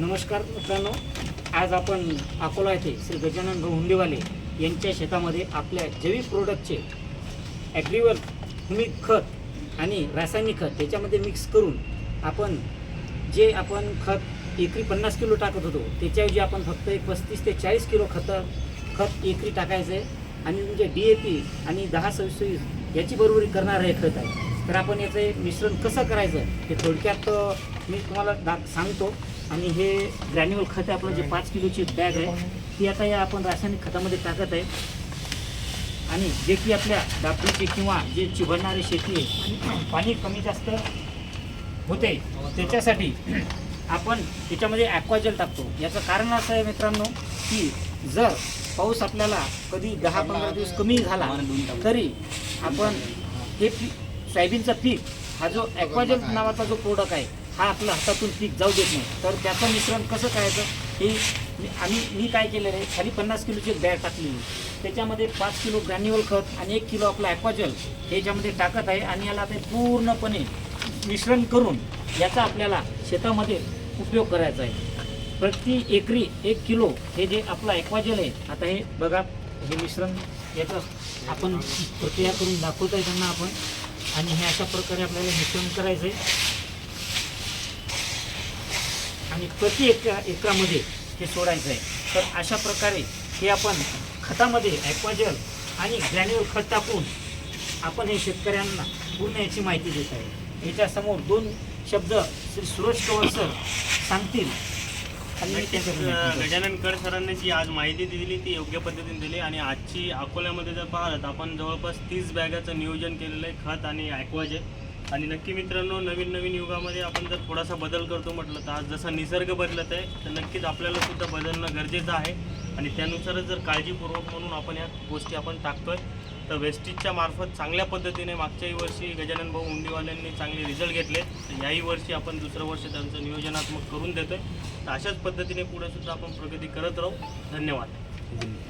नमस्कार मित्रांनो, आज आपण अकोला येथे श्री गजानन भाऊ हुंडेवाले यांच्या शेतामध्ये आपल्या जैविक प्रोडक्टचे ॲग्रीवर हुमिक खत आणि रासायनिक खत त्याच्यामध्ये मिक्स करून आपण खत एकरी 50 किलो टाकत होतो त्याच्याऐवजी आपण फक्त 35 ते 40 किलो खत एकरी टाकायचं आहे आणि म्हणजे DAP आणि 10-26 याची बरोबरी करणारं हे खत आहे. तर आपण याचं मिश्रण कसं करायचं हे थोडक्यात मी तुम्हाला सांगतो. आणि हे ग्रॅन्युअल खत आहे आपलं, जे 5 किलोची बॅग आहे ती आता या आपण रासायनिक खतामध्ये टाकत आहे. आणि जे की आपल्या डापडीची किंवा जे चिबडणारी शेती आहे आणि पाणी कमी जास्त होते त्याच्यासाठी आपण त्याच्यामध्ये ॲक्वाजेल टाकतो. याचं कारण असं आहे मित्रांनो की जर पाऊस आपल्याला कधी 10-15 दिवस कमी झाला तरी आपण हे सोयाबीनचा पीक हा जो ॲक्वाजेल नावाचा जो प्रोडक्ट आहे हा आपल्या हातातून पीक जाऊ देत नाही. तर त्याचं मिश्रण कसं करायचं हे मी काय केलेलं आहे, खाली 50 किलोची बॅग टाकलेली, त्याच्यामध्ये 5 किलो ग्रॅन्युअल खत आणि 1 किलो आपलं ॲक्वाजेल ह्याच्यामध्ये टाकत आहे. आणि याला ते पूर्णपणे मिश्रण करून याचा आपल्याला शेतामध्ये उपयोग करायचा आहे. प्रति एकरी 1 किलो हे जे आपलं ॲक्वाजेल आहे, आता हे बघा हे मिश्रण याचं आपण प्रक्रिया करून दाखवत आहे त्यांना आपण. आणि हे अशा प्रकारे आपल्याला मिश्रण करायचं आहे आणि प्रति एकरामध्ये हे सोडायचं आहे. तर अशा प्रकारे हे आपण खतामध्ये ॲक्वाजेल आणि ग्रॅन्युअल खत टाकून आपण हे शेतकऱ्यांना पूर्ण याची माहिती देत आहे. याच्यासमोर 2 शब्द श्री सुरेश कवर सर सांगतील. आणि गजानन कर सरांनी जी आज माहिती दिली ती योग्य पद्धतीने दिली. आणि आजची अकोल्यामध्ये जर पाहिलं तर आपण जवळपास 30 बॅगाचं नियोजन केलेलं आहे खत आणि ॲक्वाजेल. आणि नक्की मित्रांनो, नवीन युगामध्ये आपण जर थोडासा बदल करतो म्हटलं तर आज जसा निसर्ग बदलत आहे तर नक्कीच आपल्याला सुद्धा बदलणं गरजेचं आहे. आणि त्यानुसारच जर काळजीपूर्वक म्हणून आपण या गोष्टी आपण टाकतोय तर वेस्टेजच्या मार्फत चांगल्या पद्धतीने मागच्याही वर्षी गजानन भाऊ हुंडेवाल्यांनी चांगले रिझल्ट घेतले, तर याही वर्षी आपण दुसरं वर्ष त्यांचं नियोजनात्मक करून देतोय. तर अशाच पद्धतीने पुढे सुद्धा आपण प्रगती करत राहू. धन्यवाद.